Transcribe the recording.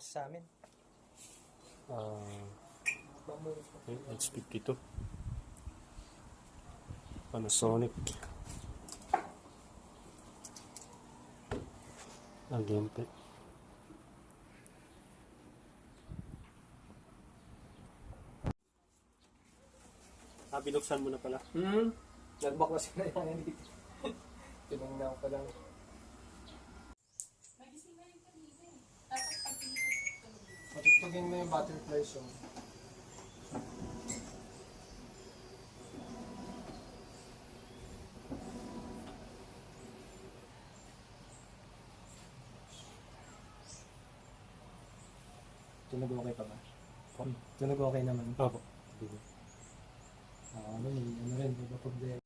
kasi sa amin. H52. Panasonic. Gamepad. Binuksan mo na pala. Nagbaklas ko na yan dito. Tinignan ko lang. Matutugin mo yung butterfly song. Tunog okay pa ba? Tunog okay naman. Opo. Ano rin, iba problema.